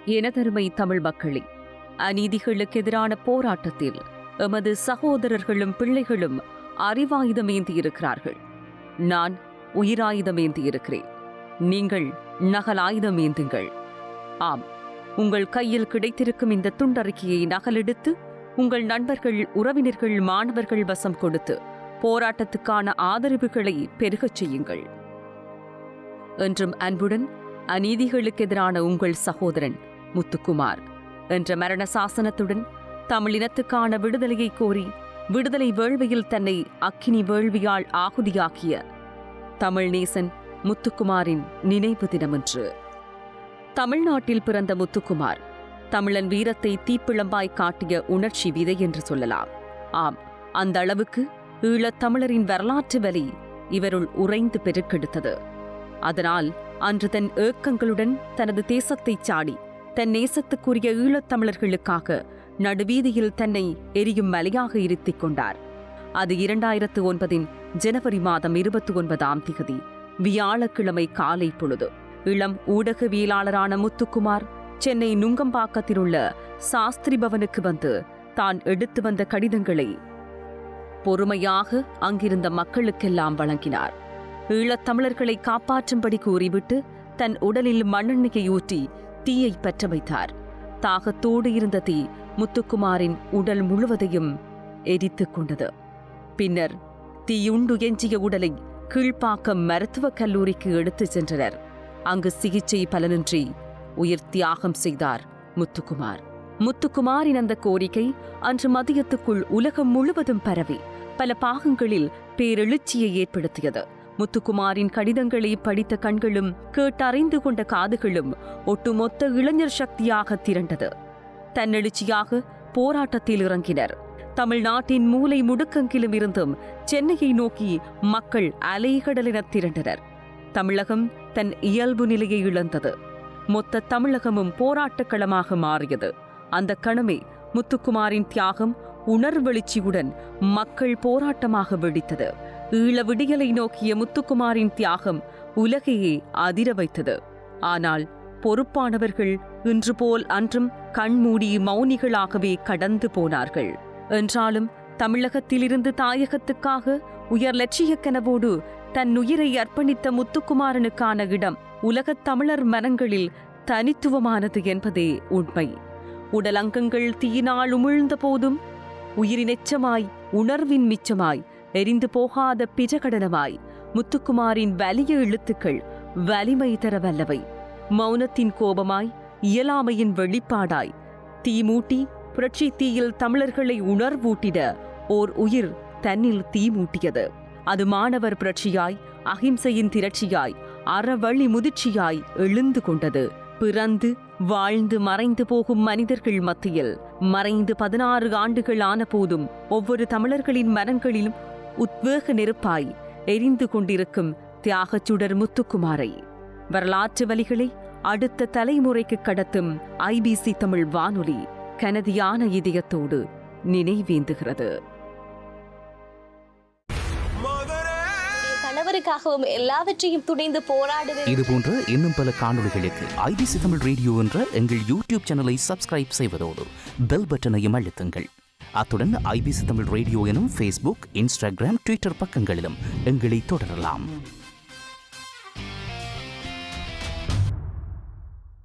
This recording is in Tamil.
எனதருமை தமிழ் மக்களே, அநீதிகளுக்கு எதிரான போராட்டத்தில் எமது சகோதரர்களும் பிள்ளைகளும் அறிவாயுதமேந்தியிருக்கிறார்கள். நான் உயிராயுதமேந்தியிருக்கிறேன். நீங்கள் நகலாயுதம் ஏந்துங்கள். ஆம், உங்கள் கையில் கிடைத்திருக்கும் இந்த துண்டறிக்கையை நகலெடுத்து உங்கள் நண்பர்கள், உறவினர்கள், மாணவர்கள் வசம் கொடுத்து போராட்டத்துக்கான ஆதரவுகளை பெருகச் செய்யுங்கள். என்றும் அன்புடன் அநீதிகளுக்கு எதிரான உங்கள் சகோதரன் முத்துக்குமார் என்ற மரண சாசனத்துடன் தமிழினத்துக்கான விடுதலையை கோரி விடுதலை வேள்வியில் தன்னை அக்கினி வேள்வியால் ஆகுதியாக்கிய தமிழ் நேசன் முத்துக்குமாரின் நினைவு தினமன்று. தமிழ்நாட்டில் பிறந்த முத்துக்குமார் தமிழன் வீரத்தை தீப்பிழம்பாய் காட்டிய உணர்ச்சி விதை என்று சொல்லலாம். ஆம், அந்த அளவுக்கு ஈழத் தமிழரின் வரலாற்று வலி இவருள் உறைந்து பெருக்கெடுத்தது. அதனால் அன்று தன் ஏக்கங்களுடன் தனது தேசத்தை சாடி தன் நேசத்துக்குரிய ஈழத் தமிழர்களுக்காக நடுவீதியில் தன்னை எரியும் மலையாக இருத்திக் கொண்டார். அது 2009 ஜனவரி மாதம் 29ஆம் திகதி வியாழக்கிழமை காலை பொழுது. இளம் ஊடகவியலாளரான முத்துக்குமார் சென்னை நுங்கம்பாக்கத்தில் உள்ள சாஸ்திரி பவனுக்கு வந்து தான் எடுத்து வந்த கடிதங்களை பொறுமையாக அங்கிருந்த மக்களுக்கெல்லாம் வழங்கினார். ஈழத் தமிழர்களை காப்பாற்றும்படி கூறிவிட்டு தன் உடலில் மண்ணெண்ணெயை ஊற்றி தீயை பற்ற வைத்தார். தாகத்தோடு இருந்த தீ முத்துக்குமாரின் உடல் முழுவதையும் எரித்துக் கொண்டது. பின்னர் தீயுண்டு எஞ்சிய உடலை கீழ்ப்பாக்கம் மருத்துவக் கல்லூரிக்கு எடுத்துச் சென்றனர். அங்கு சிகிச்சை பலனின்றி உயிர் தியாகம் செய்தார் முத்துக்குமார். முத்துக்குமாரின் அந்த கோரிக்கை அன்று மதியத்துக்குள் உலகம் முழுவதும் பரவி பல பாகங்களில் பேரெழுச்சியை ஏற்படுத்தியது. முத்துக்குமாரின் கடிதங்களை படித்த கண்களும் கேட்டறிந்து கொண்ட காதுகளும் ஒட்டுமொத்த இளைஞர் சக்தியாக திரண்டது. தன்னெழுச்சியாக போராட்டத்தில் இறங்கினர். தமிழ்நாட்டின் மூலை முடுக்கெங்கிலும் இருந்தும் சென்னையை நோக்கி மக்கள் அலைகடலென திரண்டனர். தமிழகம் தன் இயல்பு நிலையை இழந்தது. மொத்த தமிழகமும் போராட்டக்களமாக மாறியது. அந்த கணமே முத்துக்குமாரின் தியாகம் உணர்வெழுச்சியுடன் மக்கள் போராட்டமாக வெடித்தது. ஈழ விடியலை நோக்கிய முத்துக்குமாரின் தியாகம் உலகையே அதிர வைத்தது. ஆனால் பொறுப்பானவர்கள் இன்று போல் அன்றும் கண்மூடி மௌனிகளாகவே கடந்து போனார்கள். என்றாலும் தமிழகத்திலிருந்து தாயகத்துக்காக உயர் லட்சிய கனவோடு தன் உயிரை அர்ப்பணித்த முத்துக்குமாரனுக்கான இடம் உலகத் தமிழர் மனங்களில் தனித்துவமானது என்பதே உண்மை. உடலங்கங்கள் தீயினால் உமிழ்ந்த போதும் உயிரின் எச்சமாய், உணர்வின் மிச்சமாய், எரிந்து போகாத பிரகடனமாய் முத்துக்குமாரின் வலிய எழுத்துக்கள் வலிமை தர வல்லவை. மௌனத்தின் கோபமாய், இயலாமையின் வெளிப்பாடாய் தீமூட்டி புரட்சி தீயில் தமிழர்களை உணர்வூட்டிட ஓர் உயிர் தன்னில் தீமூட்டியது. அது மாணவர் புரட்சியாய், அகிம்சையின் திரட்சியாய், அறவழி முதிர்ச்சியாய் எழுந்து கொண்டது. பிறந்து வாழ்ந்து மறைந்து போகும் மனிதர்கள் மத்தியில் மறைந்து 16 ஆண்டுகள் ஆன போதும் ஒவ்வொரு தமிழர்களின் மனங்களிலும் உத்வேக நெருப்பாய் எரிந்து கொண்டிருக்கும் தியாகச்சுடர் முத்துக்குமாரை வரலாற்று வலிகளை அடுத்த தலைமுறைக்கு கடத்தும் IBC தமிழ் வானொலி கனதியான இதயத்தோடு நினைவேந்துகிறது. கணவருக்காகவும் எல்லாவற்றையும் துணிந்து போராடுவேன். இது போன்ற இன்னும் பல காணொளிகளுக்கு IBC தமிழ் ரேடியோ என்ற எங்கள் யூடியூப் சேனலை சப்ஸ்கிரைப் செய்வதோடு பெல் பட்டனையும் அழுத்துங்கள். அத்துடன் IBC தமிழ் ரேடியோ எனும் Facebook, Instagram, Twitter பக்கங்களிலும் எங்களை தொடரலாம்.